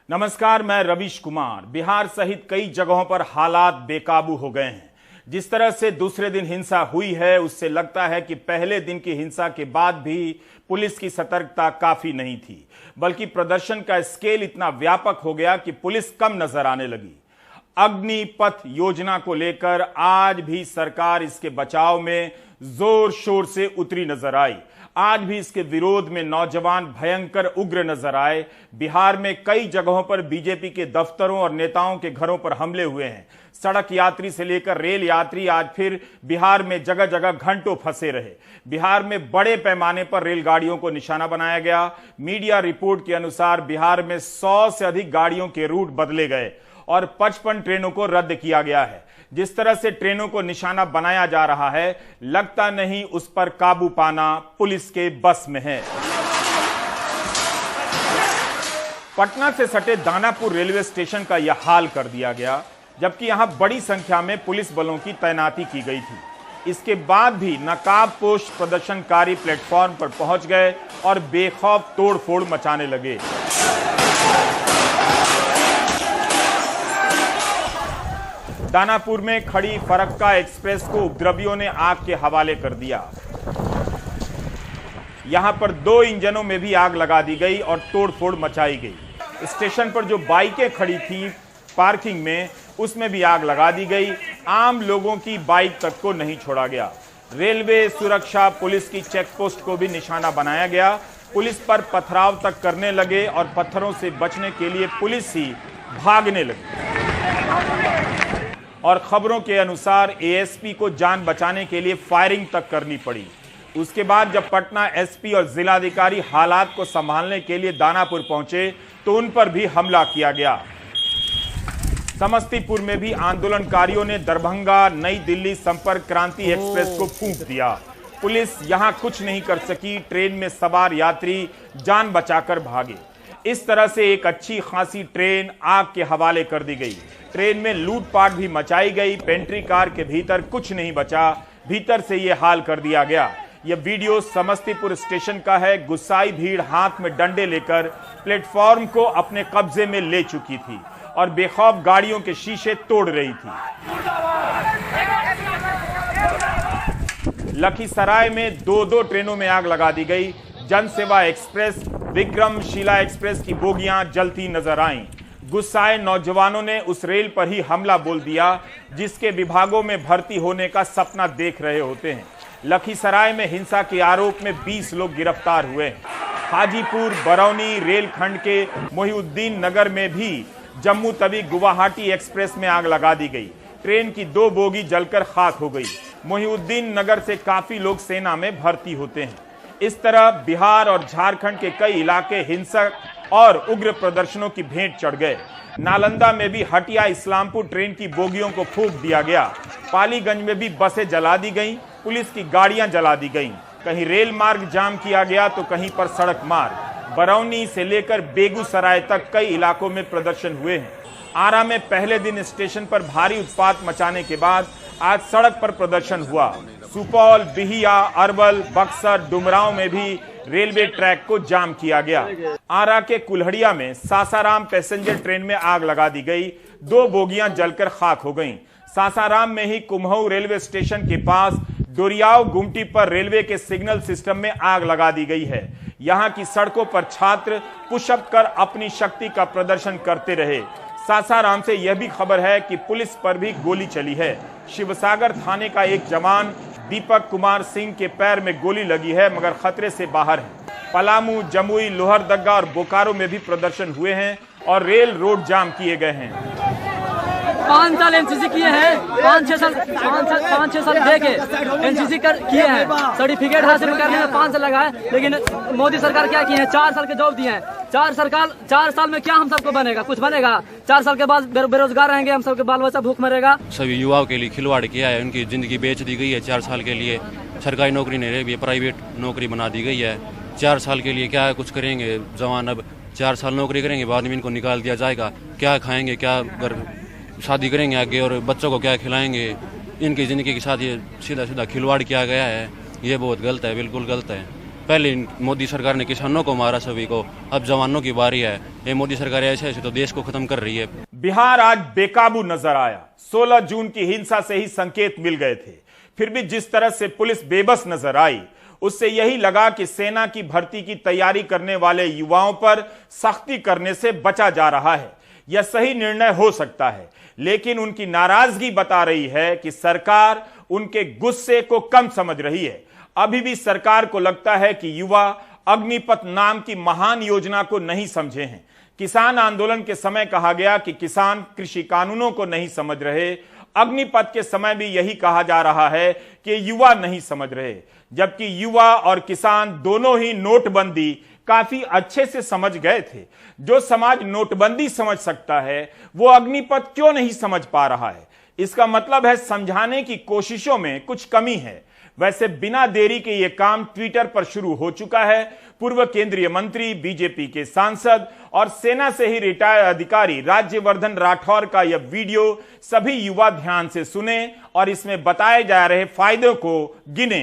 नमस्कार, मैं रवीश कुमार। बिहार सहित कई जगहों पर हालात बेकाबू हो गए हैं। जिस तरह से दूसरे दिन हिंसा हुई है, उससे लगता है कि पहले दिन की हिंसा के बाद भी पुलिस की सतर्कता काफी नहीं थी, बल्कि प्रदर्शन का स्केल इतना व्यापक हो गया कि पुलिस कम नजर आने लगी। अग्निपथ योजना को लेकर आज भी सरकार इसके बचाव में जोर शोर से उतरी नजर आई। आज भी इसके विरोध में नौजवान भयंकर उग्र नजर आए। बिहार में कई जगहों पर बीजेपी के दफ्तरों और नेताओं के घरों पर हमले हुए हैं। सड़क यात्री से लेकर रेल यात्री आज फिर बिहार में जगह जगह घंटों फंसे रहे। बिहार में बड़े पैमाने पर रेलगाड़ियों को निशाना बनाया गया। मीडिया रिपोर्ट के अनुसार बिहार में 100 से अधिक गाड़ियों के रूट बदले गए और 55 ट्रेनों को रद्द किया गया है। जिस तरह से ट्रेनों को निशाना बनाया जा रहा है, लगता नहीं उस पर काबू पाना पुलिस के बस में है। पटना से सटे दानापुर रेलवे स्टेशन का यह हाल कर दिया गया, जबकि यहां बड़ी संख्या में पुलिस बलों की तैनाती की गई थी। इसके बाद भी नकाबपोश प्रदर्शनकारी प्लेटफॉर्म पर पहुंच गए और बेखौफ तोड़फोड़ मचाने लगे। दानापुर में खड़ी फरक्का एक्सप्रेस को उपद्रवियों ने आग के हवाले कर दिया। यहां पर 2 इंजनों में भी आग लगा दी गई और तोड़फोड़ मचाई गई। स्टेशन पर जो बाइकें खड़ी थी पार्किंग में, उसमें भी आग लगा दी गई। आम लोगों की बाइक तक को नहीं छोड़ा गया। रेलवे सुरक्षा पुलिस की चेक पोस्ट को भी निशाना बनाया गया। पुलिस पर पथराव तक करने लगे और पत्थरों से बचने के लिए पुलिस ही भागने लगी। और खबरों के अनुसार एएसपी को जान बचाने के लिए फायरिंग तक करनी पड़ी। उसके बाद जब पटना एसपी और जिलाधिकारी हालात को संभालने के लिए दानापुर पहुंचे तो उन पर भी हमला किया गया। समस्तीपुर में भी आंदोलनकारियों ने दरभंगा नई दिल्ली संपर्क क्रांति एक्सप्रेस को फूंक दिया। पुलिस यहां कुछ नहीं कर सकी। ट्रेन में सवार यात्री जान बचाकर भागे। इस तरह से एक अच्छी खासी ट्रेन आग के हवाले कर दी गई। ट्रेन में लूटपाट भी मचाई गई। पेंट्री कार के भीतर कुछ नहीं बचा। भीतर से यह हाल कर दिया गया। यह वीडियो समस्तीपुर स्टेशन का है। गुस्साई भीड़ हाथ में डंडे लेकर प्लेटफॉर्म को अपने कब्जे में ले चुकी थी और बेखौफ गाड़ियों के शीशे तोड़ रही थी। लखीसराय में 2 ट्रेनों में आग लगा दी गई। जनसेवा एक्सप्रेस, विक्रमशिला एक्सप्रेस की बोगियां जलती नजर आईं। गुस्साए नौजवानों ने उस रेल पर ही हमला बोल दिया जिसके विभागों में भर्ती होने का सपना देख रहे होते हैं। लखीसराय में हिंसा के आरोप में 20 लोग गिरफ्तार हुए हैं। हाजीपुर बरौनी रेलखंड के मोहिउद्दीन नगर में भी जम्मू तवी गुवाहाटी एक्सप्रेस में आग लगा दी गई। ट्रेन की 2 बोगी जलकर खाक हो गई। मोहिउद्दीन नगर से काफी लोग सेना में भर्ती होते हैं। इस तरह बिहार और झारखंड के कई इलाके हिंसक और उग्र प्रदर्शनों की भेंट चढ़ गए। नालंदा में भी हटिया इस्लामपुर ट्रेन की बोगियों को फूंक दिया गया। पालीगंज में भी बसें जला दी गईं, पुलिस की गाड़ियां जला दी गईं। कहीं रेल मार्ग जाम किया गया तो कहीं पर सड़क मार्ग। बरौनी से लेकर बेगूसराय तक कई इलाकों में प्रदर्शन हुए हैं। आरा में पहले दिन स्टेशन पर भारी उत्पात मचाने के बाद आज सड़क पर प्रदर्शन हुआ। सुपौल, बिहिया, अरवल, बक्सर, डुमरांव में भी रेलवे ट्रैक को जाम किया गया। आरा के कुल्हड़िया में सासाराम पैसेंजर ट्रेन में आग लगा दी गई। 2 बोगियां जलकर खाक हो गईं। सासाराम में ही कुम्हऊ रेलवे स्टेशन के पास डोरियाव गुमटी पर रेलवे के सिग्नल सिस्टम में आग लगा दी गई है। यहां की सड़कों पर छात्र पुशअप कर अपनी शक्ति का प्रदर्शन करते रहे। सासाराम से यह भी खबर है कि पुलिस पर भी गोली चली है। शिवसागर थाने का एक जवान दीपक कुमार सिंह के पैर में गोली लगी है, मगर खतरे से बाहर है। पलामू, जमुई, लोहरदगा और बोकारो में भी प्रदर्शन हुए हैं और रेल रोड जाम किए गए हैं। 5 साल एनसीसी किए हैं, 5-6 साल दे के एनसीसी किए हैं। सर्टिफिकेट हासिल करने में 5 साल लगा है, लेकिन मोदी सरकार क्या की है, 4 साल के जॉब दिए हैं। 4 साल में क्या हम सबको बनेगा? कुछ बनेगा? 4 साल के बाद बेरोजगार रहेंगे, हम सबके बाल बच्चा भूख मरेगा। सभी युवाओं के लिए खिलवाड़ किया है। उनकी जिंदगी बेच दी गई है। 4 साल के लिए सरकारी नौकरी नहीं रही, प्राइवेट नौकरी बना दी गई है। 4 साल के लिए क्या कुछ करेंगे जवान? अब 4 साल नौकरी करेंगे, बाद में इनको निकाल दिया जाएगा। क्या खाएंगे, क्या शादी करेंगे आगे, और बच्चों को क्या खिलाएंगे? इनकी ज़िंदगी के साथ ये सीधा खिलवाड़ किया गया है। ये बहुत गलत है, बिल्कुल गलत है। पहले मोदी सरकार ने किसानों को मारा सभी को, अब जवानों की बारी है। ये मोदी सरकार ऐसे ऐसे तो देश को खत्म कर रही है। बिहार आज बेकाबू नजर आया। 16 जून की हिंसा से ही संकेत मिल गए थे, फिर भी जिस तरह से पुलिस बेबस नजर आई, उससे यही लगा कि सेना की भर्ती की तैयारी करने वाले युवाओं पर सख्ती करने से बचा जा रहा है। यह सही निर्णय हो सकता है, लेकिन उनकी नाराजगी बता रही है कि सरकार उनके गुस्से को कम समझ रही है। अभी भी सरकार को लगता है कि युवा अग्निपथ नाम की महान योजना को नहीं समझे हैं। किसान आंदोलन के समय कहा गया कि किसान कृषि कानूनों को नहीं समझ रहे। अग्निपथ के समय भी यही कहा जा रहा है कि युवा नहीं समझ रहे, जबकि युवा और किसान दोनों ही नोटबंदी काफी अच्छे से समझ गए थे। जो समाज नोटबंदी समझ सकता है, वो अग्निपथ क्यों नहीं समझ पा रहा है? इसका मतलब है समझाने की कोशिशों में कुछ कमी है। वैसे बिना देरी के यह काम ट्विटर पर शुरू हो चुका है। पूर्व केंद्रीय मंत्री, बीजेपी के सांसद और सेना से ही रिटायर्ड अधिकारी राज्यवर्धन राठौर का यह वीडियो सभी युवा ध्यान से सुने और इसमें बताए जा रहे फायदों को गिने।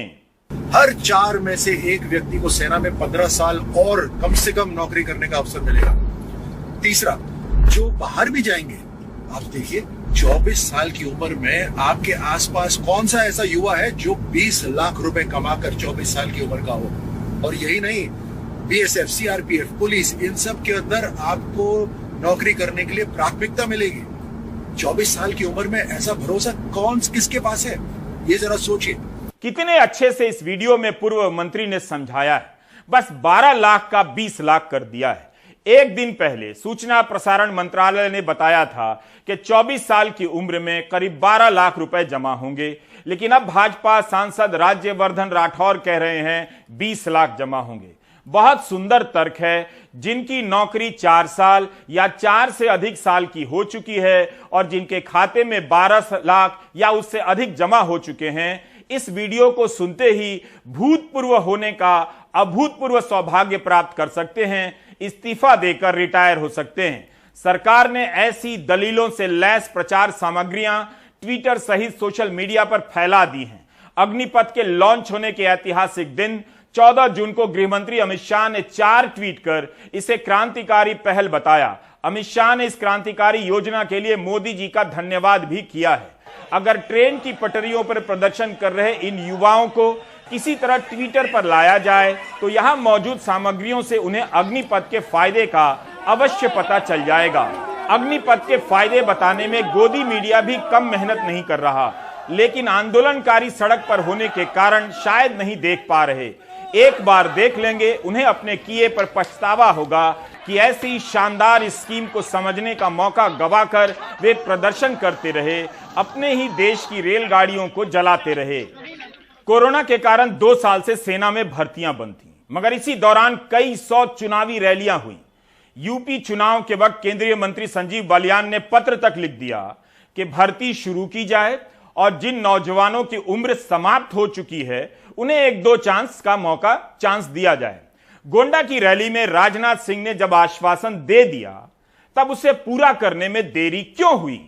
हर 4 में से एक व्यक्ति को सेना में 15 साल और कम से कम नौकरी करने का अवसर मिलेगा। तीसरा, जो बाहर भी जाएंगे, आप देखिए 24 साल की उम्र में आपके आसपास कौन सा ऐसा युवा है जो 20 लाख रुपए कमाकर 24 साल की उम्र का हो? और यही नहीं, बीएसएफ, सीआरपीएफ, पुलिस, इन सब के अंदर आपको नौकरी करने के लिए प्राथमिकता मिलेगी। 24 साल की उम्र में ऐसा भरोसा किसके पास है? ये जरा सोचिए। कितने अच्छे से इस वीडियो में पूर्व मंत्री ने समझाया है। बस 12 लाख का 20 लाख कर दिया है। एक दिन पहले सूचना प्रसारण मंत्रालय ने बताया था कि 24 साल की उम्र में करीब 12 लाख रुपए जमा होंगे, लेकिन अब भाजपा सांसद राज्यवर्धन राठौर कह रहे हैं 20 लाख जमा होंगे। बहुत सुंदर तर्क है। जिनकी नौकरी 4 साल या 4 से अधिक साल की हो चुकी है और जिनके खाते में 12 लाख या उससे अधिक जमा हो चुके हैं, इस वीडियो को सुनते ही भूतपूर्व होने का अभूतपूर्व सौभाग्य प्राप्त कर सकते हैं, इस्तीफा देकर रिटायर हो सकते हैं। सरकार ने ऐसी दलीलों से लैस प्रचार सामग्रियां ट्विटर सहित सोशल मीडिया पर फैला दी हैं। अग्निपथ के लॉन्च होने के ऐतिहासिक दिन 14 जून को गृहमंत्री अमित शाह ने 4 ट्वीट कर इसे क्रांतिकारी पहल बताया। अमित शाह ने इस क्रांतिकारी योजना के लिए मोदी जी का धन्यवाद भी किया है। अगर ट्रेन की पटरियों पर प्रदर्शन कर रहे इन युवाओं को किसी तरह ट्विटर पर लाया जाए तो यहां मौजूद सामग्रियों से उन्हें अग्निपथ के फायदे का अवश्य पता चल जाएगा। अग्निपथ के फायदे बताने में गोदी मीडिया भी कम मेहनत नहीं कर रहा, लेकिन आंदोलनकारी सड़क पर होने के कारण शायद नहीं देख पा रहे। एक बार देख लेंगे, उन्हें अपने किए पर पछतावा होगा कि ऐसी शानदार स्कीम को समझने का मौका गवाकर वे प्रदर्शन करते रहे, अपने ही देश की रेलगाड़ियों को जलाते रहे। कोरोना के कारण 2 साल से सेना में भर्तियां बंद थीं, मगर इसी दौरान कई 100 चुनावी रैलियां हुई। यूपी चुनाव के वक्त केंद्रीय मंत्री संजीव बालियान ने पत्र तक लिख दिया कि भर्ती शुरू की जाए और जिन नौजवानों की उम्र समाप्त हो चुकी है उन्हें 1-2 चांस दिया जाए। गोंडा की रैली में राजनाथ सिंह ने जब आश्वासन दे दिया, तब उसे पूरा करने में देरी क्यों हुई?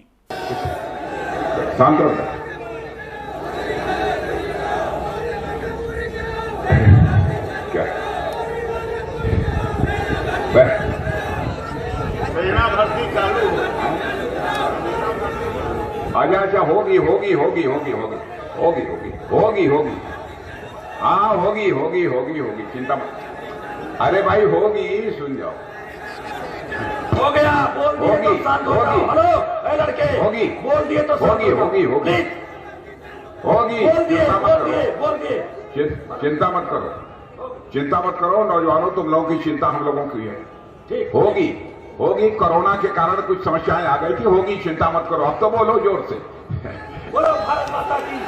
अच्छा होगी हाँ होगी चिंता मत। अरे भाई होगी, सुन जाओ। हो गया, बोल दिए तो शांत हो जाओ। हेलो ए लड़के, होगी, बोल दिए तो शांत हो जाओ। होगी बोल दिए चिंता मत करो नौजवानों, तुम लोगों की चिंता हम लोगों की है। ठीक होगी कोरोना के कारण कुछ समस्याएं आ गई थी, होगी, चिंता मत करो। अब तो बोलो जोर से। बोलो भारत माता की।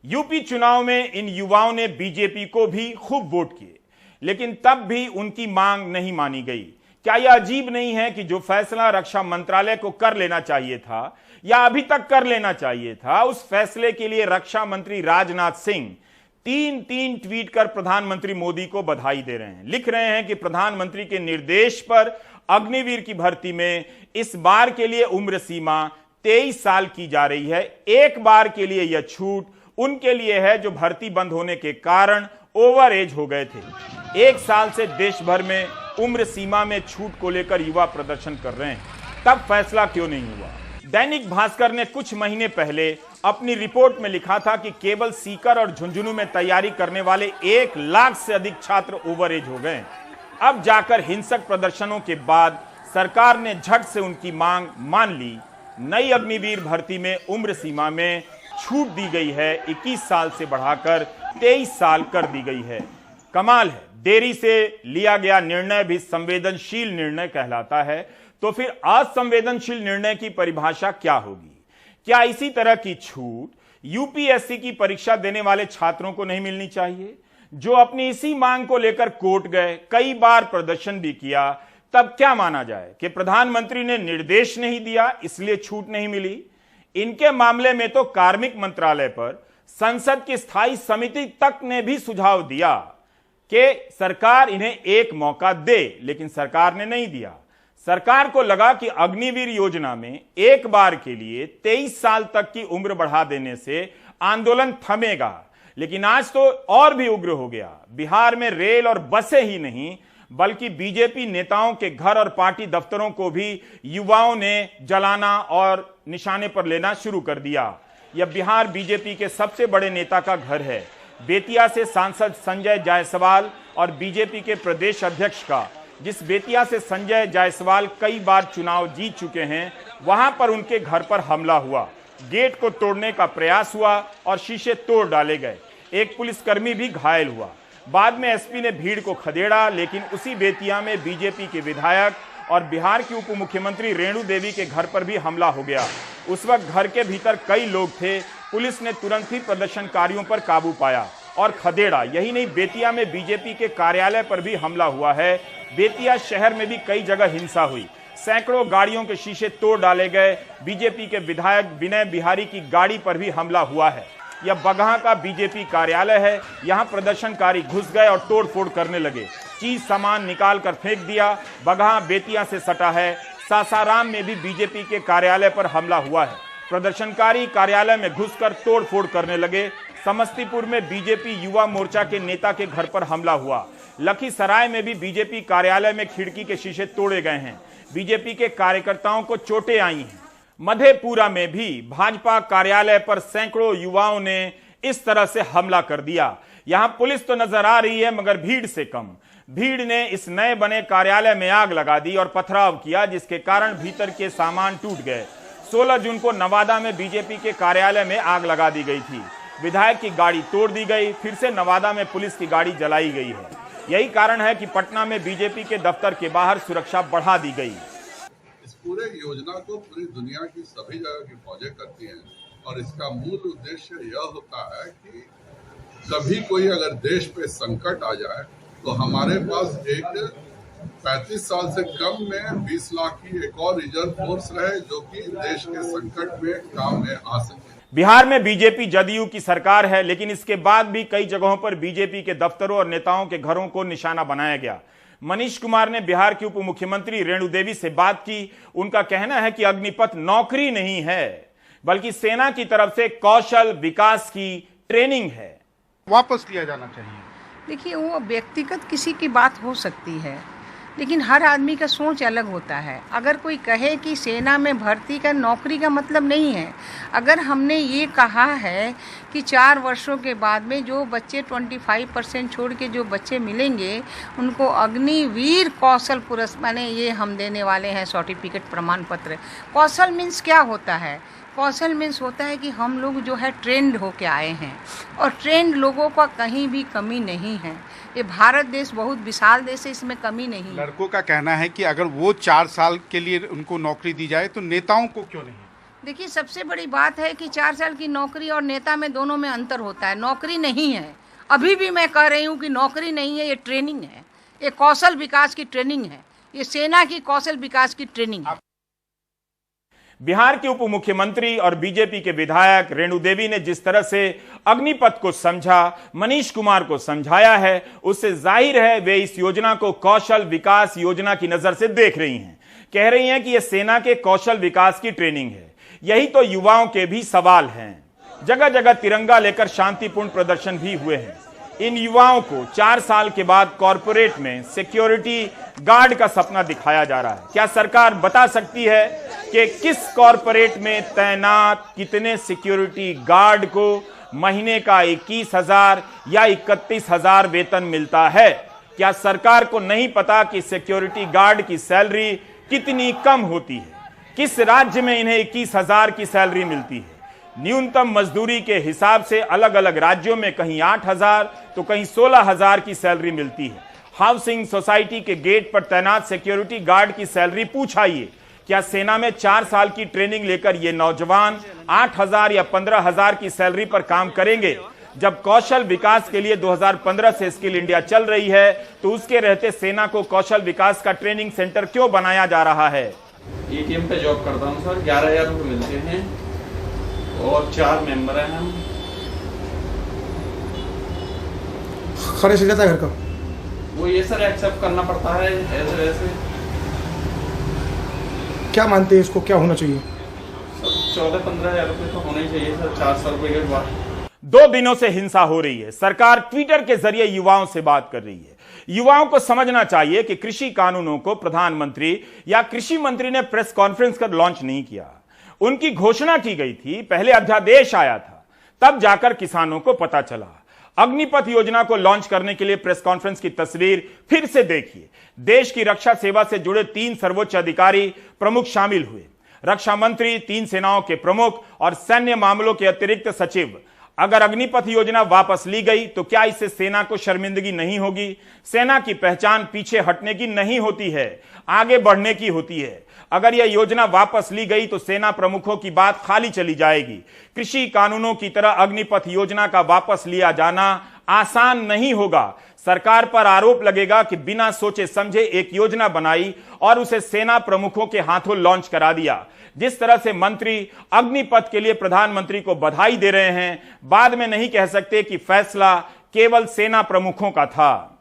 यूपी चुनाव में इन युवाओं ने बीजेपी को भी खूब वोट किए, लेकिन तब भी उनकी मांग नहीं मानी गई। क्या यह अजीब नहीं है कि जो फैसला रक्षा मंत्रालय को कर लेना चाहिए था या अभी तक कर लेना चाहिए था, उस फैसले के लिए रक्षा मंत्री राजनाथ सिंह 3 ट्वीट कर प्रधानमंत्री मोदी को बधाई दे रहे हैं। लिख रहे हैं कि प्रधानमंत्री के निर्देश पर अग्निवीर की भर्ती में इस बार के लिए उम्र सीमा 23 साल की जा रही है। एक बार के लिए यह छूट उनके लिए है जो भर्ती बंद होने के कारण ओवर एज हो गए थे। 1 साल से देश भर में उम्र सीमा में छूट को लेकर युवा प्रदर्शन कर रहे हैं, तब फैसला क्यों नहीं हुआ? दैनिक भास्कर ने कुछ महीने पहले अपनी रिपोर्ट में लिखा था कि केवल सीकर और झुंझुनू में तैयारी करने वाले 1 लाख से अधिक छात्र ओवर एज हो गए। अब जाकर हिंसक प्रदर्शनों के बाद सरकार ने झट से उनकी मांग मान ली। नई अग्निवीर भर्ती में उम्र सीमा में छूट दी गई है, 21 साल से बढ़ाकर 23 साल कर दी गई है। कमाल है, देरी से लिया गया निर्णय भी संवेदनशील निर्णय कहलाता है, तो फिर असंवेदनशील निर्णय की परिभाषा क्या होगी? क्या इसी तरह की छूट यूपीएससी की परीक्षा देने वाले छात्रों को नहीं मिलनी चाहिए, जो अपनी इसी मांग को लेकर कोर्ट गए, कई बार प्रदर्शन भी किया? तब क्या माना जाए कि प्रधानमंत्री ने निर्देश नहीं दिया इसलिए छूट नहीं मिली? इनके मामले में तो कार्मिक मंत्रालय पर संसद की स्थायी समिति तक ने भी सुझाव दिया कि सरकार इन्हें एक मौका दे, लेकिन सरकार ने नहीं दिया। सरकार को लगा कि अग्निवीर योजना में एक बार के लिए 23 साल तक की उम्र बढ़ा देने से आंदोलन थमेगा, लेकिन आज तो और भी उग्र हो गया। बिहार में रेल और बसें ही नहीं बल्कि बीजेपी नेताओं के घर और पार्टी दफ्तरों को भी युवाओं ने जलाना और निशाने पर लेना शुरू कर दिया। यह बिहार बीजेपी के सबसे बड़े नेता का घर है। बेतिया से सांसद संजय जायसवाल और बीजेपी के प्रदेश अध्यक्ष का, जिस बेतिया से संजय जायसवाल कई बार चुनाव जीत चुके हैं, वहां पर उनके घर पर हमला हुआ। गेट को तोड़ने का प्रयास हुआ और शीशे तोड़ डाले गए। एक पुलिसकर्मी भी घायल हुआ। बाद में एसपी ने भीड़ को खदेड़ा, लेकिन उसी बेतिया में बीजेपी के विधायक और बिहार की उप मुख्यमंत्री रेणु देवी के घर पर भी हमला हो गया। उस वक्त घर के भीतर कई लोग थे। पुलिस ने तुरंत ही प्रदर्शनकारियों पर काबू पाया और खदेड़ा। यही नहीं, बेतिया में बीजेपी के कार्यालय पर भी हमला हुआ है। बेतिया शहर में भी कई जगह हिंसा हुई। सैकड़ों गाड़ियों के शीशे तोड़ डाले गए। बीजेपी के विधायक विनय बिहारी की गाड़ी पर भी हमला हुआ है। यह बगहा का बीजेपी कार्यालय है। यहां प्रदर्शनकारी घुस गए और तोड़फोड़ करने लगे, चीज सामान निकाल कर फेंक दिया। बगहा बेतिया से सटा है। सासाराम में भी बीजेपी के कार्यालय पर हमला हुआ है। प्रदर्शनकारी कार्यालय में घुसकर तोड़फोड़ करने लगे। समस्तीपुर में बीजेपी युवा मोर्चा के नेता के घर पर हमला हुआ। लखीसराय में भी बीजेपी कार्यालय में खिड़की के शीशे तोड़े गए हैं। बीजेपी के कार्यकर्ताओं को चोटें आई हैं। मधेपुरा में भी भाजपा कार्यालय पर सैकड़ों युवाओं ने इस तरह से हमला कर दिया। यहां पुलिस तो नजर आ रही है, मगर भीड़ से कम। भीड़ ने इस नए बने कार्यालय में आग लगा दी और पथराव किया, जिसके कारण भीतर के सामान टूट गए। 16 जून को नवादा में बीजेपी के कार्यालय में आग लगा दी गई थी। विधायक की गाड़ी तोड़ दी गई। फिर से नवादा में पुलिस की गाड़ी जलाई गई है। यही कारण है कि पटना में बीजेपी के दफ्तर के बाहर सुरक्षा बढ़ा दी गई। इस पूरे योजना को पूरी दुनिया की सभी जगह की फौजें करती हैं और इसका मूल उद्देश्य यह होता है कि कभी कोई अगर देश पे संकट आ जाए तो हमारे पास एक 35 साल से कम में 20 लाख की एक और रिजर्व फोर्स रहे, जो कि देश के संकट में काम में आ सके। बिहार में बीजेपी जदयू की सरकार है, लेकिन इसके बाद भी कई जगहों पर बीजेपी के दफ्तरों और नेताओं के घरों को निशाना बनाया गया। मनीष कुमार ने बिहार की उप मुख्यमंत्री रेणु देवी से बात की। उनका कहना है कि अग्निपथ नौकरी नहीं है, बल्कि सेना की तरफ से कौशल विकास की ट्रेनिंग है। वापस लिया जाना चाहिए। देखिए, वो व्यक्तिगत किसी की बात हो सकती है, लेकिन हर आदमी का सोच अलग होता है। अगर कोई कहे कि सेना में भर्ती का नौकरी का मतलब नहीं है, अगर हमने ये कहा है कि 4 वर्षों के बाद में जो बच्चे 25% छोड़ के जो बच्चे मिलेंगे उनको अग्निवीर कौशल पुरस्कार माने ये हम देने वाले हैं सर्टिफिकेट प्रमाण पत्र। कौशल मीन्स क्या होता है? कौशल मीन्स होता है कि हम लोग जो है ट्रेंड होके आए हैं और ट्रेंड लोगों का कहीं भी कमी नहीं है। ये भारत देश बहुत विशाल देश है, इसमें कमी नहीं। लड़कों का कहना है कि अगर वो 4 साल के लिए उनको नौकरी दी जाए तो नेताओं को क्यों नहीं? देखिए, सबसे बड़ी बात है कि 4 साल की नौकरी और नेता में दोनों में अंतर होता है। नौकरी नहीं है, अभी भी मैं कह रही हूँ कि नौकरी नहीं है, ये ट्रेनिंग है, ये कौशल विकास की ट्रेनिंग है, ये सेना की कौशल विकास की ट्रेनिंग है। बिहार के उप मुख्यमंत्री और बीजेपी के विधायक रेणु देवी ने जिस तरह से अग्निपथ को समझा, मनीष कुमार को समझाया है, उससे जाहिर है वे इस योजना को कौशल विकास योजना की नजर से देख रही हैं। कह रही हैं कि यह सेना के कौशल विकास की ट्रेनिंग है। यही तो युवाओं के भी सवाल हैं। जगह जगह तिरंगा लेकर शांतिपूर्ण प्रदर्शन भी हुए हैं। इन युवाओं को 4 साल के बाद कॉरपोरेट में सिक्योरिटी गार्ड का सपना दिखाया जा रहा है। क्या सरकार बता सकती है कि किस कॉरपोरेट में तैनात कितने सिक्योरिटी गार्ड को महीने का 21,000 या 31,000 वेतन मिलता है? क्या सरकार को नहीं पता कि सिक्योरिटी गार्ड की सैलरी कितनी कम होती है? किस राज्य में इन्हें 21,000 की सैलरी मिलती है? न्यूनतम मजदूरी के हिसाब से अलग अलग राज्यों में कहीं 8,000 तो कहीं 16,000 की सैलरी मिलती है। हाउसिंग सोसाइटी के गेट पर तैनात सिक्योरिटी गार्ड की सैलरी पूछाइए। क्या सेना में 4 साल की ट्रेनिंग लेकर ये नौजवान 8,000 या 15,000 की सैलरी पर काम करेंगे? जब कौशल विकास के लिए 2015 से स्किल इंडिया चल रही है तो उसके रहते सेना को कौशल विकास का ट्रेनिंग सेंटर क्यों बनाया जा रहा है? एटीएम पे जॉब करता हूँ सर, 11,000 रुपये मिलते हैं और 4 मेंबर हैं हम। खर्च जाता है घर का, वो ये सर एक्सेप्ट करना पड़ता है ऐसे वैसे। क्या मानते हैं इसको क्या होना चाहिए? 14-15,000 रुपये तो होने चाहिए सर, 400 रुपये के बाद। 2 दिनों से हिंसा हो रही है। सरकार ट्विटर के जरिए युवाओं से बात कर रही है। युवाओं को समझना चाहिए कि कृषि कानूनों को प्रधानमंत्री या कृषि मंत्री ने प्रेस कॉन्फ्रेंस कर लॉन्च नहीं किया। उनकी घोषणा की गई थी, पहले अध्यादेश आया था, तब जाकर किसानों को पता चला। अग्निपथ योजना को लॉन्च करने के लिए प्रेस कॉन्फ्रेंस की तस्वीर फिर से देखिए। देश की रक्षा सेवा से जुड़े 3 सर्वोच्च अधिकारी प्रमुख शामिल हुए। रक्षा मंत्री, 3 सेनाओं के प्रमुख और सैन्य मामलों के अतिरिक्त सचिव। अगर अग्निपथ योजना वापस ली गई तो क्या इससे सेना को शर्मिंदगी नहीं होगी? सेना की पहचान पीछे हटने की नहीं होती है, आगे बढ़ने की होती है। अगर यह योजना वापस ली गई तो सेना प्रमुखों की बात खाली चली जाएगी। कृषि कानूनों की तरह अग्निपथ योजना का वापस लिया जाना आसान नहीं होगा। सरकार पर आरोप लगेगा कि बिना सोचे समझे एक योजना बनाई और उसे सेना प्रमुखों के हाथों लॉन्च करा दिया। जिस तरह से मंत्री अग्निपथ के लिए प्रधानमंत्री को बधाई दे रहे हैं, बाद में नहीं कह सकते कि फैसला केवल सेना प्रमुखों का था।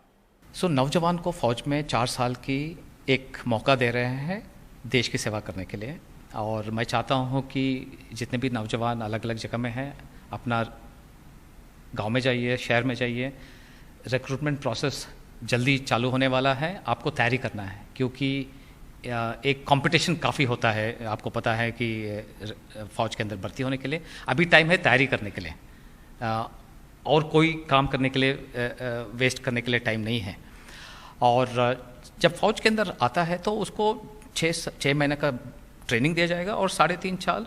नौजवान को फौज में 4 साल की एक मौका दे रहे हैं देश की सेवा करने के लिए, और मैं चाहता हूं कि जितने भी नौजवान अलग अलग जगह में हैं, अपना गांव में जाइए, शहर में जाइए। रिक्रूटमेंट प्रोसेस जल्दी चालू होने वाला है, आपको तैयारी करना है, क्योंकि एक कंपटीशन काफ़ी होता है। आपको पता है कि फ़ौज के अंदर भर्ती होने के लिए अभी टाइम है तैयारी करने के लिए, और कोई काम करने के लिए वेस्ट करने के लिए टाइम नहीं है। और जब फ़ौज के अंदर आता है तो उसको 6 महीने का ट्रेनिंग दिया जाएगा और 3.5 साल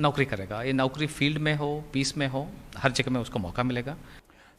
नौकरी करेगा। ये नौकरी फील्ड में हो, पीस में हो, हर जगह में उसको मौका मिलेगा।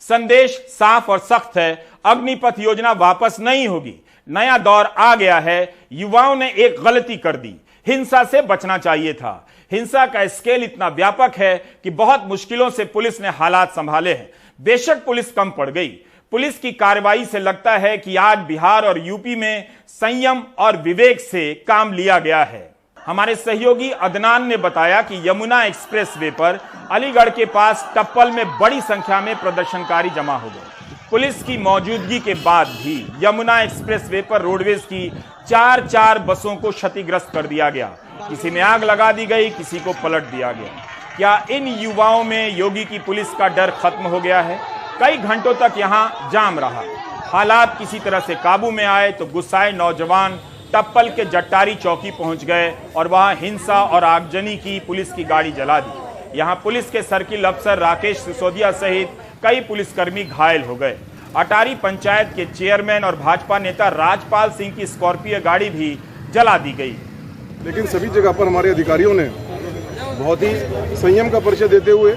संदेश साफ और सख्त है, अग्निपथ योजना वापस नहीं होगी। नया दौर आ गया है। युवाओं ने एक गलती कर दी, हिंसा से बचना चाहिए था। हिंसा का स्केल इतना व्यापक है कि बहुत मुश्किलों से पुलिस ने हालात संभाले हैं। बेशक पुलिस कम पड़ गई। पुलिस की कार्रवाई से लगता है कि आज बिहार और यूपी में संयम और विवेक से काम लिया गया है। हमारे सहयोगी अदनान ने बताया कि यमुना एक्सप्रेसवे पर अलीगढ़ के पास टप्पल में बड़ी संख्या में प्रदर्शनकारी जमा हो गए। पुलिस की मौजूदगी के बाद भी यमुना एक्सप्रेसवे पर रोडवेज की 4 बसों को क्षतिग्रस्त कर दिया गया। किसी में आग लगा दी गई, किसी को पलट दिया गया। क्या इन युवाओं में योगी की पुलिस का डर खत्म हो गया है? कई घंटों तक यहां जाम रहा। हालात किसी तरह से काबू में आए तो गुस्साए नौजवान टप्पल के जट्टारी चौकी पहुंच गए और वहां हिंसा और आगजनी की पुलिस की गाड़ी जला दी। यहां पुलिस के सर्किल अफसर राकेश सिसोदिया सहित कई पुलिसकर्मी घायल हो गए। अटारी पंचायत के चेयरमैन और भाजपा नेता राजपाल सिंह की स्कॉर्पियो गाड़ी भी जला दी गई। लेकिन सभी जगह पर हमारे अधिकारियों ने बहुत ही संयम का परिचय देते हुए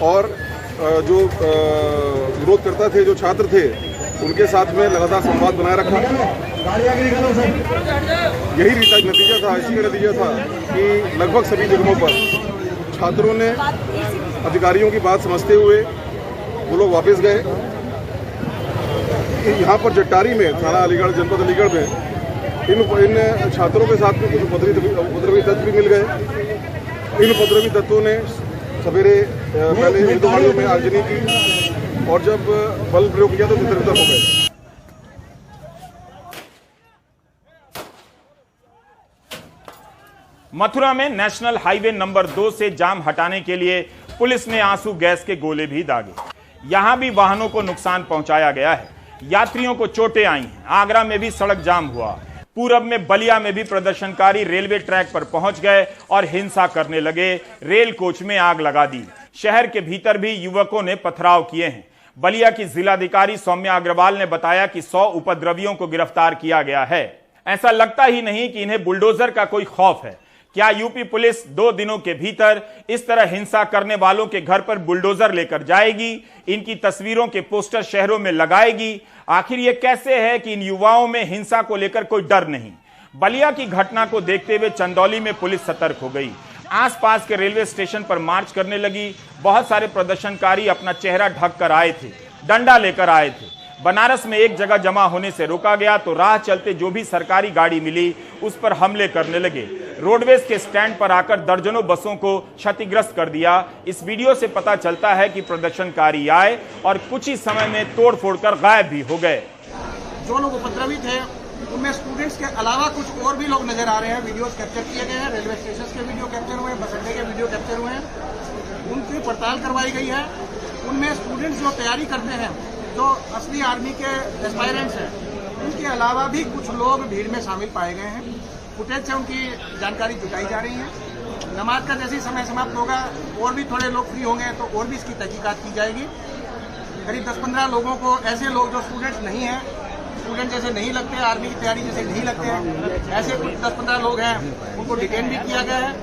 और जो विरोधकर्ता थे, जो छात्र थे, उनके साथ में लगातार संवाद बनाए रखा। यही नतीजा था, इसी का नतीजा था कि लगभग सभी जगहों पर छात्रों ने अधिकारियों की बात समझते हुए वो लोग वापस गए। यहाँ पर जट्टारी में, थाना अलीगढ़, जनपद अलीगढ़ में इन छात्रों के साथ में कुछ उपद्रवी तत्व भी मिल गए। इन उपद्रवी तत्वों ने सवेरे पहले हिंदू गाड़ियों में आगजनी की और जब बल प्रयोग किया तो तितर-बितर हो गए। मथुरा में नेशनल हाईवे नंबर 2 से जाम हटाने के लिए पुलिस ने आंसू गैस के गोले भी दागे। यहां भी वाहनों को नुकसान पहुंचाया गया है, यात्रियों को चोटें आई हैं। आगरा में भी सड़क जाम हुआ। पूरब में बलिया में भी प्रदर्शनकारी रेलवे ट्रैक पर पहुंच गए और हिंसा करने लगे, रेल कोच में आग लगा दी। शहर के भीतर भी युवकों ने पथराव किए हैं। बलिया की जिलाधिकारी सौम्या अग्रवाल ने बताया कि 100 उपद्रवियों को गिरफ्तार किया गया है। ऐसा लगता ही नहीं कि इन्हें बुलडोजर का कोई खौफ है। क्या यूपी पुलिस 2 दिनों के भीतर इस तरह हिंसा करने वालों के घर पर बुलडोजर लेकर जाएगी, इनकी तस्वीरों के पोस्टर शहरों में लगाएगी? आखिर ये कैसे है कि इन युवाओं में हिंसा को लेकर कोई डर नहीं? बलिया की घटना को देखते हुए चंदौली में पुलिस सतर्क हो गई। आसपास के रेलवे स्टेशन पर मार्च करने लगी। बहुत सारे प्रदर्शनकारी अपना चेहरा ढक कर आए थे, डंडा लेकर आए थे। बनारस में एक जगह जमा होने से रोका गया तो राह चलते जो भी सरकारी गाड़ी मिली उस पर हमले करने लगे। रोडवेज के स्टैंड पर आकर दर्जनों बसों को क्षतिग्रस्त कर दिया। इस वीडियो से पता चलता है कि प्रदर्शनकारी आए और कुछ ही समय में तोड़ फोड़ कर गायब भी हो गए। जो लोग उपद्रवित थे उनमें स्टूडेंट्स के अलावा कुछ और भी लोग नजर आ रहे हैं। वीडियोस कैप्चर किए गए हैं, रेलवे स्टेशन के वीडियो कैप्चर हुए हैं, बस अड्डे के वीडियो कैप्चर हुए हैं। उनकी पड़ताल करवाई गई है। उनमें स्टूडेंट्स जो तैयारी करते हैं, जो असली आर्मी के एस्पायरेंट्स हैं, उनके अलावा भी कुछ लोग भीड़ में शामिल पाए गए हैं। फुटेज से उनकी जानकारी जुटाई जा रही है। नमाज का जैसे समय समाप्त होगा और भी थोड़े लोग फ्री होंगे तो और भी इसकी तहकीकात की जाएगी। करीब 10-15 लोगों को, ऐसे लोग जो स्टूडेंट्स नहीं हैं, स्टूडेंट जैसे नहीं लगते, आर्मी की तैयारी जैसे नहीं लगते हैं, ऐसे कुछ 10-15 लोग हैं, उनको डिटेन भी किया गया है।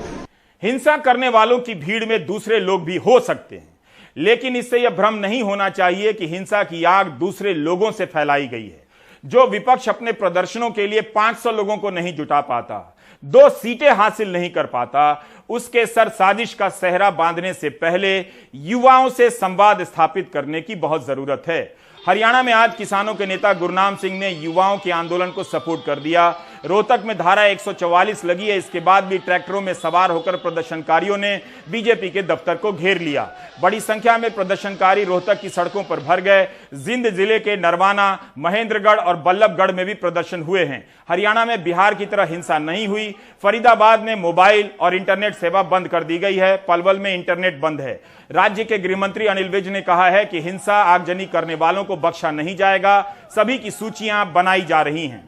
हिंसा करने वालों की भीड़ में दूसरे लोग भी हो सकते हैं, लेकिन इससे यह भ्रम नहीं होना चाहिए कि हिंसा की आग दूसरे लोगों से फैलाई गई है। जो विपक्ष अपने प्रदर्शनों के लिए 500 लोगों को नहीं जुटा पाता, 2 सीटें हासिल नहीं कर पाता, उसके सर साजिश का सेहरा बांधने से पहले युवाओं से संवाद स्थापित करने की बहुत जरूरत है। हरियाणा में आज किसानों के नेता गुरनाम सिंह ने युवाओं के आंदोलन को सपोर्ट कर दिया। रोहतक में धारा 144 लगी है, इसके बाद भी ट्रैक्टरों में सवार होकर प्रदर्शनकारियों ने बीजेपी के दफ्तर को घेर लिया। बड़ी संख्या में प्रदर्शनकारी रोहतक की सड़कों पर भर गए। जिंद जिले के नरवाना, महेंद्रगढ़ और बल्लभगढ़ में भी प्रदर्शन हुए हैं। हरियाणा में बिहार की तरह हिंसा नहीं हुई। फरीदाबाद में मोबाइल और इंटरनेट सेवा बंद कर दी गई है। पलवल में इंटरनेट बंद है। राज्य के गृह मंत्री अनिल विज ने कहा है कि हिंसा आगजनी करने वालों को बख्शा नहीं जाएगा। सभी की सूचियां बनाई जा रही हैं।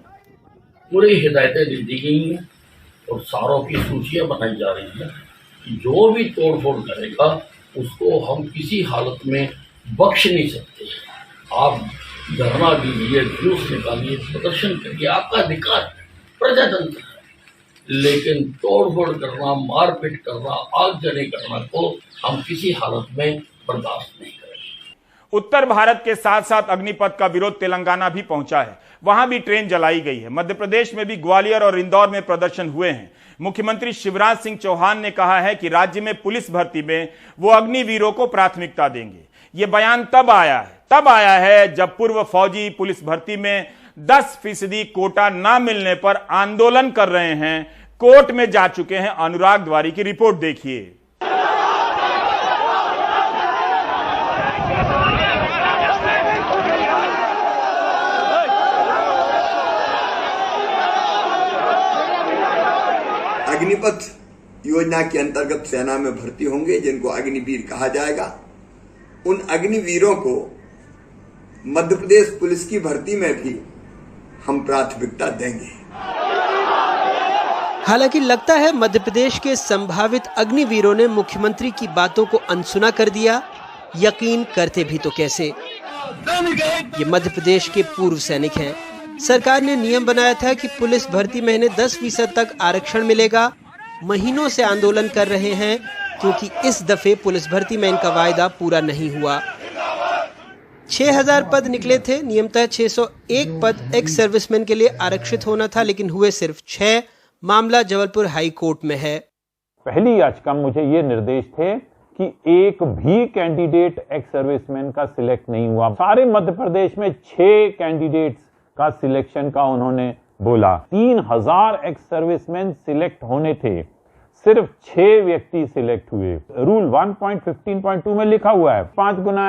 पूरी हिदायतें दी गई हैं और सारों की सूचियां बनाई जा रही हैं कि जो भी तोड़फोड़ करेगा उसको हम किसी हालत में बख्श नहीं सकते। आप धरना दीजिए, जुलूस निकालिए, प्रदर्शन करिए, आपका अधिकार है, प्रजातंत्र है, लेकिन तोड़फोड़ करना, मारपीट करना, आगजनी करना को हम किसी हालत में बर्दाश्त नहीं करेंगे। उत्तर भारत के साथ साथ अग्निपथ का विरोध तेलंगाना भी पहुंचा है, वहां भी ट्रेन जलाई गई है। मध्य प्रदेश में भी ग्वालियर और इंदौर में प्रदर्शन हुए हैं। मुख्यमंत्री शिवराज सिंह चौहान ने कहा है कि राज्य में पुलिस भर्ती में वो अग्निवीरों को प्राथमिकता देंगे। ये बयान तब आया है जब पूर्व फौजी पुलिस भर्ती में 10% कोटा ना मिलने पर आंदोलन कर रहे हैं। कोर्ट में जा चुके हैं। अनुराग द्वारी की रिपोर्ट देखिए। अग्निपथ योजना के अंतर्गत सेना में भर्ती होंगे जिनको अग्निवीर कहा जाएगा। उन अग्निवीरों को मध्य प्रदेश पुलिस की भर्ती में भी हम प्राथमिकता देंगे। हालांकि लगता है मध्य प्रदेश के संभावित अग्निवीरों ने मुख्यमंत्री की बातों को अनसुना कर दिया। यकीन करते भी तो कैसे। ये मध्य प्रदेश के पूर्व सैनिक हैं। सरकार ने नियम बनाया था कि पुलिस भर्ती में इन्हें 10% तक आरक्षण मिलेगा। महीनों से आंदोलन कर रहे हैं क्योंकि इस दफे पुलिस भर्ती में इनका वायदा पूरा नहीं हुआ। 6000 पद निकले थे। नियमतः 601 पद एक्स सर्विसमैन के लिए आरक्षित होना था, लेकिन हुए सिर्फ 6। मामला जबलपुर हाई कोर्ट में है। पहली याचिका मुझे ये निर्देश थे कि एक भी कैंडिडेट एक्स सर्विसमैन का सिलेक्ट नहीं हुआ। सारे मध्य प्रदेश में 6 कैंडिडेट्स का सिलेक्शन का उन्होंने बोला। 3000 एक्स सर्विसमैन सिलेक्ट होने थे, सिर्फ 6 व्यक्ति सिलेक्ट हुए। रूल 1.15.2 में लिखा हुआ है 5 गुना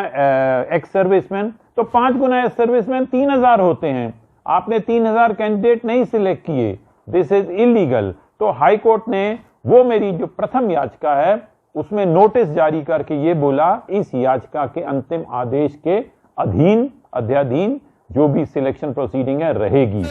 एक्स सर्विसमैन, तो 5 गुना एक्स सर्विसमैन 3000 होते हैं। आपने 3000 कैंडिडेट नहीं सिलेक्ट किए, दिस इज इलीगल। तो हाई कोर्ट ने वो मेरी जो प्रथम याचिका है उसमें नोटिस जारी करके ये बोला इस याचिका के अंतिम आदेश के अध्याधीन जो भी सिलेक्शन प्रोसीडिंग है रहेगी।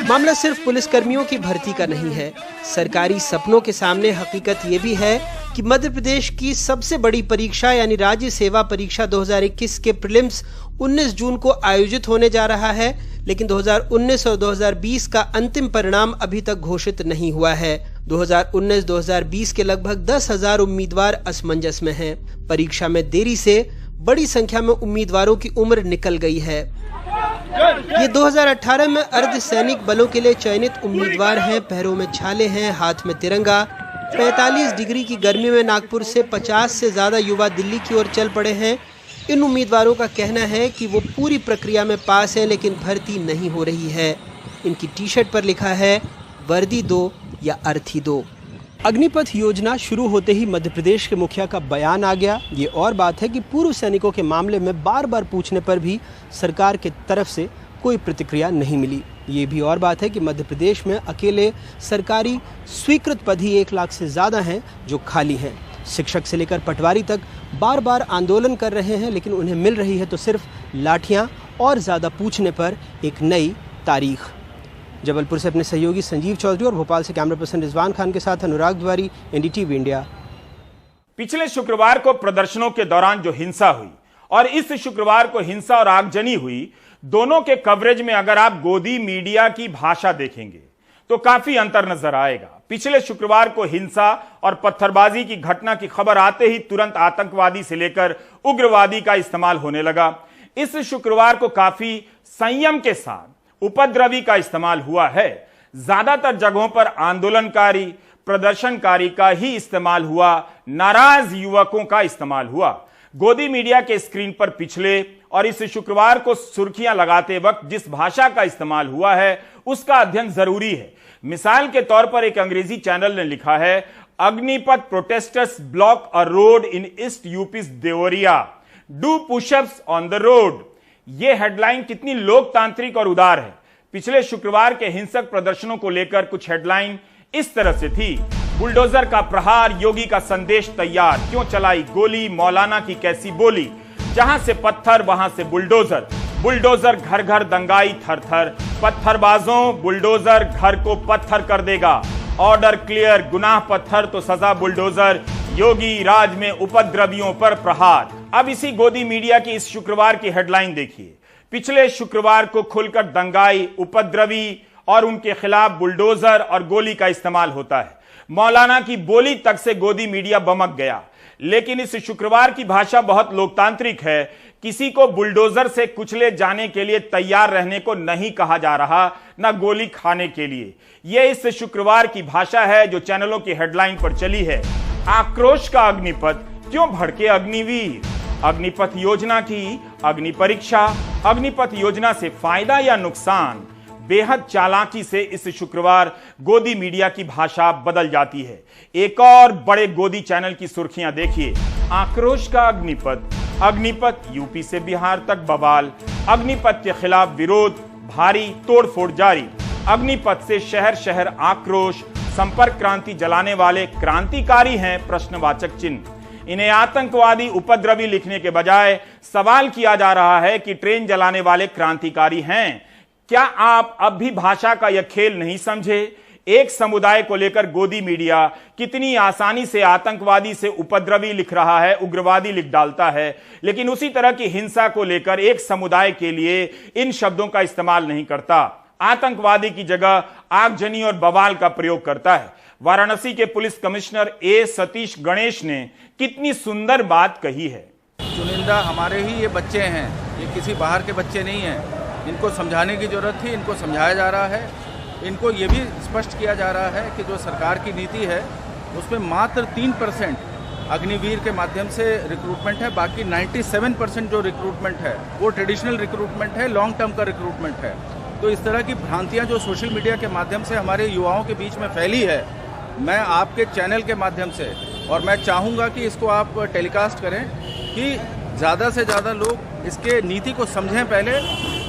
मामला सिर्फ पुलिसकर्मियों की भर्ती का नहीं है। सरकारी सपनों के सामने हकीकत ये भी है कि मध्य प्रदेश की सबसे बड़ी परीक्षा यानी राज्य सेवा परीक्षा 2021 के प्रीलिम्स 19 जून को आयोजित होने जा रहा है, लेकिन 2019 और 2020 का अंतिम परिणाम अभी तक घोषित नहीं हुआ है। 2019-2020 के लगभग 10,000 उम्मीदवार असमंजस में हैं। परीक्षा में देरी से बड़ी संख्या में उम्मीदवारों की उम्र निकल गई है। ये 2018 में अर्धसैनिक बलों के लिए चयनित उम्मीदवार हैं। पैरों में छाले हैं, हाथ में तिरंगा। 45 डिग्री की गर्मी में नागपुर से 50 से ज्यादा युवा दिल्ली की ओर चल पड़े हैं। इन उम्मीदवारों का कहना है कि वो पूरी प्रक्रिया में पास हैं, लेकिन भर्ती नहीं हो रही है। इनकी टी शर्ट पर लिखा है वर्दी दो या अर्थी दो। अग्निपथ योजना शुरू होते ही मध्य प्रदेश के मुखिया का बयान आ गया। ये और बात है कि पूर्व सैनिकों के मामले में बार बार पूछने पर भी सरकार की तरफ से कोई प्रतिक्रिया नहीं मिली। ये भी और बात है कि मध्य प्रदेश में अकेले सरकारी स्वीकृत पद ही 1 लाख से ज़्यादा हैं जो खाली हैं। शिक्षक से लेकर पटवारी तक बार बार आंदोलन कर रहे हैं, लेकिन उन्हें मिल रही है तो सिर्फ लाठियाँ और ज़्यादा पूछने पर एक नई तारीख। जबलपुर से अपने सहयोगी संजीव चौधरी और भोपाल से कैमरा पर्सन रिजवान खान के साथ अनुराग द्वारी, एनडीटीवी इंडिया। पिछले शुक्रवार को प्रदर्शनों के दौरान जो हिंसा हुई और इस शुक्रवार को हिंसा और आगजनी हुई, दोनों के कवरेज में अगर आप गोदी मीडिया की भाषा देखेंगे तो काफी अंतर नजर आएगा। पिछले शुक्रवार को हिंसा और पत्थरबाजी की घटना की खबर आते ही तुरंत आतंकवादी से लेकर उग्रवादी का इस्तेमाल होने लगा। इस शुक्रवार को काफी संयम के साथ उपद्रवी का इस्तेमाल हुआ है। ज्यादातर जगहों पर आंदोलनकारी प्रदर्शनकारी का ही इस्तेमाल हुआ, नाराज युवकों का इस्तेमाल हुआ। गोदी मीडिया के स्क्रीन पर पिछले और इस शुक्रवार को सुर्खियां लगाते वक्त जिस भाषा का इस्तेमाल हुआ है उसका अध्ययन जरूरी है। मिसाल के तौर पर एक अंग्रेजी चैनल ने लिखा है, Agnipath protesters block a road in east UP's Deoria, do pushups on the road. यह हेडलाइन कितनी लोकतांत्रिक और उदार है। पिछले शुक्रवार के हिंसक प्रदर्शनों को लेकर कुछ हेडलाइन इस तरह से थी, बुलडोजर का प्रहार, योगी का संदेश तैयार, क्यों चलाई गोली, मौलाना की कैसी बोली, जहां से पत्थर वहां से बुलडोजर, बुलडोजर घर घर दंगाई थर थर, पत्थरबाजों बुलडोजर घर को पत्थर कर देगा, ऑर्डर क्लियर, गुनाह पत्थर तो सजा बुलडोजर, योगी राज में उपद्रवियों पर प्रहार। अब इसी गोदी मीडिया की इस शुक्रवार की हेडलाइन देखिए। पिछले शुक्रवार को खुलकर दंगाई, उपद्रवी और उनके खिलाफ बुलडोजर और गोली का इस्तेमाल होता है। मौलाना की बोली तक से गोदी मीडिया बमक गया। लेकिन इस शुक्रवार की भाषा बहुत लोकतांत्रिक है। किसी को बुलडोजर से कुचले जाने के लिए तैयार रहने को नहीं कहा जा रहा, न गोली खाने के लिए। यह इस शुक्रवार की भाषा है जो चैनलों की हेडलाइन पर चली है। आक्रोश का अग्निपथ, क्यों भड़के अग्निवीर। अग्निपथ योजना की अग्नि परीक्षा, अग्निपथ योजना से फायदा या नुकसान, बेहद चालाकी से इस शुक्रवार गोदी मीडिया की भाषा बदल जाती है। एक और बड़े गोदी चैनल की सुर्खियां देखिए, आक्रोश का अग्निपथ, अग्निपथ यूपी से बिहार तक बवाल, अग्निपथ के खिलाफ विरोध, भारी तोड़फोड़ जारी, अग्निपथ से शहर शहर आक्रोश, संपर्क क्रांति जलाने वाले क्रांतिकारी हैं, प्रश्नवाचक चिन्ह। इन्हें आतंकवादी उपद्रवी लिखने के बजाय सवाल किया जा रहा है कि ट्रेन जलाने वाले क्रांतिकारी हैं। क्या आप अब भी भाषा का यह खेल नहीं समझे? एक समुदाय को लेकर गोदी मीडिया कितनी आसानी से आतंकवादी से उपद्रवी लिख रहा है, उग्रवादी लिख डालता है, लेकिन उसी तरह की हिंसा को लेकर एक समुदाय के लिए इन शब्दों का इस्तेमाल नहीं करता। आतंकवादी की जगह आगजनी और बवाल का प्रयोग करता है। वाराणसी के पुलिस कमिश्नर ए सतीश गणेश ने कितनी सुंदर बात कही है। चुनिंदा हमारे ही ये बच्चे हैं, ये किसी बाहर के बच्चे नहीं हैं। इनको समझाने की जरूरत थी, इनको समझाया जा रहा है। इनको ये भी स्पष्ट किया जा रहा है कि जो सरकार की नीति है उसमें मात्र 3% अग्निवीर के माध्यम से रिक्रूटमेंट है, बाकी 97% जो रिक्रूटमेंट है वो ट्रेडिशनल रिक्रूटमेंट है, लॉन्ग टर्म का रिक्रूटमेंट है। तो इस तरह की भ्रांतियां जो सोशल मीडिया के माध्यम से हमारे युवाओं के बीच में फैली है, मैं आपके चैनल के माध्यम से, और मैं चाहूँगा कि इसको आप टेलीकास्ट करें कि ज़्यादा से ज़्यादा लोग इसके नीति को समझें, पहले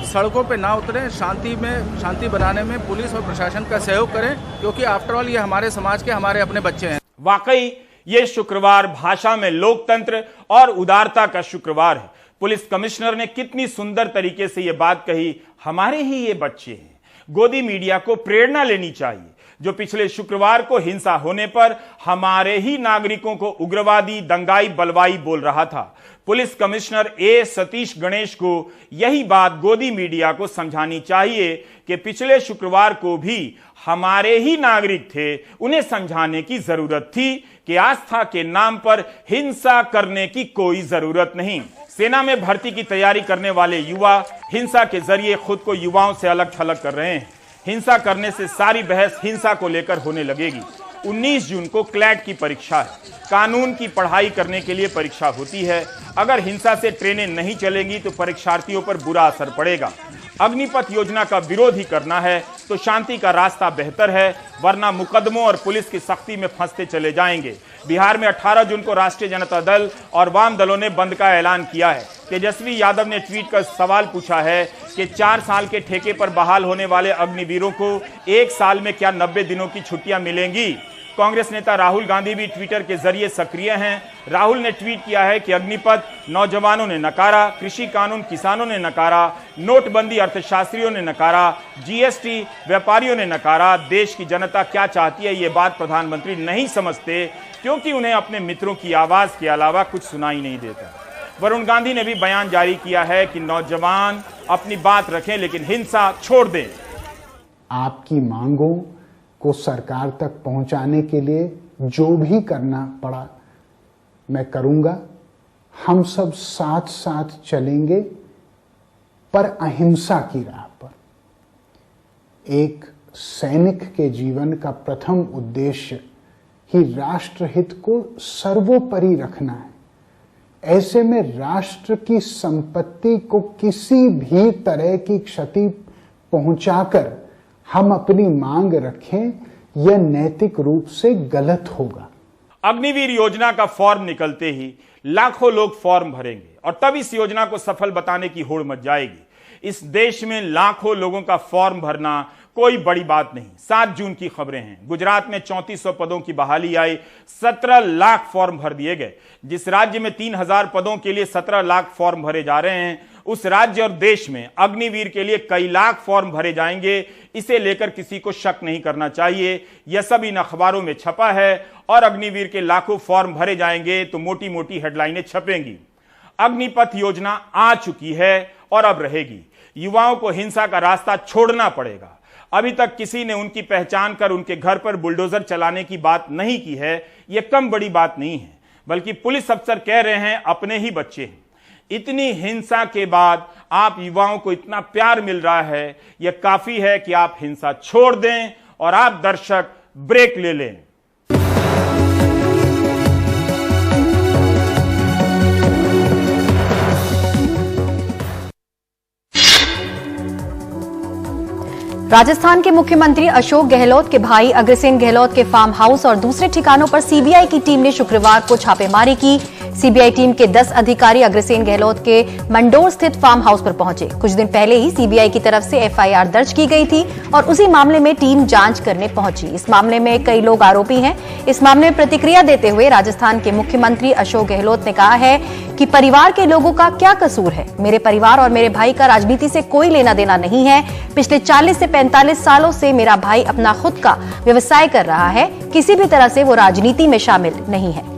सड़कों पे ना उतरें, शांति बनाने में पुलिस और प्रशासन का सहयोग करें, क्योंकि आफ्टर ऑल ये हमारे समाज के हमारे अपने बच्चे हैं। वाकई यह शुक्रवार भाषा में लोकतंत्र और उदारता का शुक्रवार है। पुलिस कमिश्नर ने कितनी सुंदर तरीके से यह बात कही, हमारे ही ये बच्चे हैं। गोदी मीडिया को प्रेरणा लेनी चाहिए, जो पिछले शुक्रवार को हिंसा होने पर हमारे ही नागरिकों को उग्रवादी, दंगाई, बलवाई बोल रहा था। पुलिस कमिश्नर ए सतीश गणेश को यही बात गोदी मीडिया को समझानी चाहिए कि पिछले शुक्रवार को भी हमारे ही नागरिक थे, उन्हें समझाने की जरूरत थी कि आस्था के नाम पर हिंसा करने की कोई जरूरत नहीं। सेना में भर्ती की तैयारी करने वाले युवा हिंसा के जरिए खुद को युवाओं से अलग थलग कर रहे हैं। हिंसा करने से सारी बहस हिंसा को लेकर होने लगेगी। 19 जून को क्लैट की परीक्षा है। कानून की पढ़ाई करने के लिए परीक्षा होती है। अगर हिंसा से ट्रेनें नहीं चलेंगी तो परीक्षार्थियों पर बुरा असर पड़ेगा। अग्निपथ योजना का विरोध ही करना है तो शांति का रास्ता बेहतर है, वरना मुकदमों और पुलिस की सख्ती में फंसते चले जाएंगे। बिहार में 18 जून को राष्ट्रीय जनता दल और वाम दलों ने बंद का ऐलान किया है। तेजस्वी यादव ने ट्वीट कर सवाल पूछा है कि 4 साल के ठेके पर बहाल होने वाले अग्निवीरों को 1 साल में क्या 90 दिनों की छुट्टियां मिलेंगी। कांग्रेस नेता राहुल गांधी भी ट्विटर के जरिए सक्रिय हैं। राहुल ने ट्वीट किया है कि अग्निपथ नौजवानों ने नकारा, कृषि कानून किसानों ने नकारा, नोटबंदी अर्थशास्त्रियों ने नकारा, जीएसटी व्यापारियों ने नकारा। देश की जनता क्या चाहती है ये बात प्रधानमंत्री नहीं समझते, क्योंकि उन्हें अपने मित्रों की आवाज के अलावा कुछ सुनाई नहीं देता। वरुण गांधी ने भी बयान जारी किया है कि नौजवान अपनी बात रखें लेकिन हिंसा छोड़ दें। आपकी मांगों को सरकार तक पहुंचाने के लिए जो भी करना पड़ा मैं करूंगा। हम सब साथ साथ चलेंगे, पर अहिंसा की राह पर। एक सैनिक के जीवन का प्रथम उद्देश्य ही राष्ट्र हित को सर्वोपरि रखना है। ऐसे में राष्ट्र की संपत्ति को किसी भी तरह की क्षति पहुंचाकर हम अपनी मांग रखें, यह नैतिक रूप से गलत होगा। अग्निवीर योजना का फॉर्म निकलते ही लाखों लोग फॉर्म भरेंगे और तब इस योजना को सफल बताने की होड़ मच जाएगी। इस देश में लाखों लोगों का फॉर्म भरना कोई बड़ी बात नहीं। 7 जून की खबरें हैं। गुजरात में 3400 पदों की बहाली आई, 17 लाख फॉर्म भर दिए गए। जिस राज्य में 3000 पदों के लिए 17 लाख फॉर्म भरे जा रहे हैं, उस राज्य और देश में अग्निवीर के लिए कई लाख फॉर्म भरे जाएंगे। इसे लेकर किसी को शक नहीं करना चाहिए। यह सब इन अखबारों में छपा है और अग्निवीर के लाखों फॉर्म भरे जाएंगे तो मोटी मोटी हेडलाइनें छपेंगी। अग्निपथ योजना आ चुकी है और अब रहेगी। युवाओं को हिंसा का रास्ता छोड़ना पड़ेगा। अभी तक किसी ने उनकी पहचान कर उनके घर पर बुलडोजर चलाने की बात नहीं की है। यह कम बड़ी बात नहीं है, बल्कि पुलिस अफसर कह रहे हैं अपने ही बच्चे हैं। इतनी हिंसा के बाद आप युवाओं को इतना प्यार मिल रहा है, यह काफी है कि आप हिंसा छोड़ दें और आप दर्शक ब्रेक ले लें। राजस्थान के मुख्यमंत्री अशोक गहलोत के भाई अग्रसेन गहलोत के फार्म हाउस और दूसरे ठिकानों पर सीबीआई की टीम ने शुक्रवार को छापेमारी की। सीबीआई टीम के 10 अधिकारी अग्रसेन गहलोत के मंडोर स्थित फार्म हाउस पर पहुंचे। कुछ दिन पहले ही सीबीआई की तरफ से एफआईआर दर्ज की गई थी और उसी मामले में टीम जांच करने पहुंची। इस मामले में कई लोग आरोपी हैं। इस मामले में प्रतिक्रिया देते हुए राजस्थान के मुख्यमंत्री अशोक गहलोत ने कहा है कि परिवार के लोगों का क्या कसूर है। मेरे परिवार और मेरे भाई का राजनीति से कोई लेना देना नहीं है। पिछले 40 से 45 सालों से मेरा भाई अपना खुद का व्यवसाय कर रहा है। किसी भी तरह से वो राजनीति में शामिल नहीं है।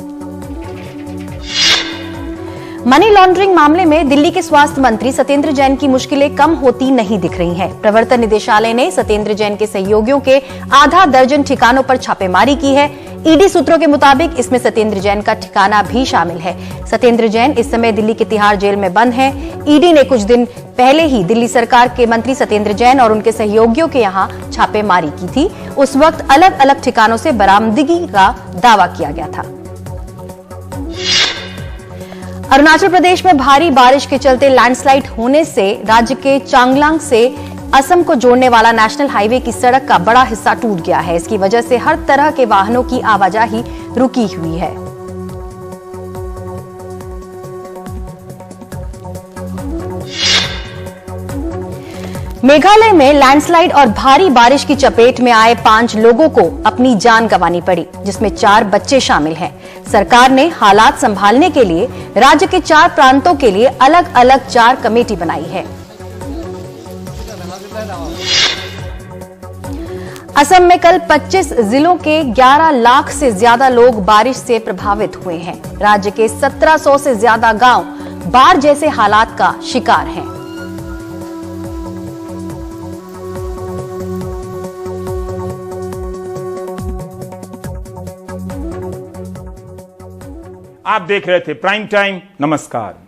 मनी लॉन्ड्रिंग मामले में दिल्ली के स्वास्थ्य मंत्री सत्येंद्र जैन की मुश्किलें कम होती नहीं दिख रही हैं। प्रवर्तन निदेशालय ने सत्येंद्र जैन के सहयोगियों के आधा दर्जन ठिकानों पर छापेमारी की है। ईडी सूत्रों के मुताबिक इसमें सत्येंद्र जैन का ठिकाना भी शामिल है। सत्येंद्र जैन इस समय दिल्ली के तिहाड़ जेल में बंद हैं। ईडी ने कुछ दिन पहले ही दिल्ली सरकार के मंत्री सत्येंद्र जैन और उनके सहयोगियों के यहां छापेमारी की थी। उस वक्त अलग अलग ठिकानों से बरामदगी का दावा किया गया था। अरुणाचल प्रदेश में भारी बारिश के चलते लैंडस्लाइड होने से राज्य के चांगलांग से असम को जोड़ने वाला नेशनल हाईवे की सड़क का बड़ा हिस्सा टूट गया है। इसकी वजह से हर तरह के वाहनों की आवाजाही रुकी हुई है। मेघालय में लैंडस्लाइड और भारी बारिश की चपेट में आए 5 लोगों को अपनी जान गंवानी पड़ी, जिसमें 4 बच्चे शामिल हैं। सरकार ने हालात संभालने के लिए राज्य के 4 प्रांतों के लिए अलग अलग 4 कमेटी बनाई है। असम में कल 25 जिलों के 11 लाख से ज्यादा लोग बारिश से प्रभावित हुए हैं। राज्य के 1700 से ज्यादा गांव बाढ़ जैसे हालात का शिकार हैं। आप देख रहे थे प्राइम टाइम। नमस्कार।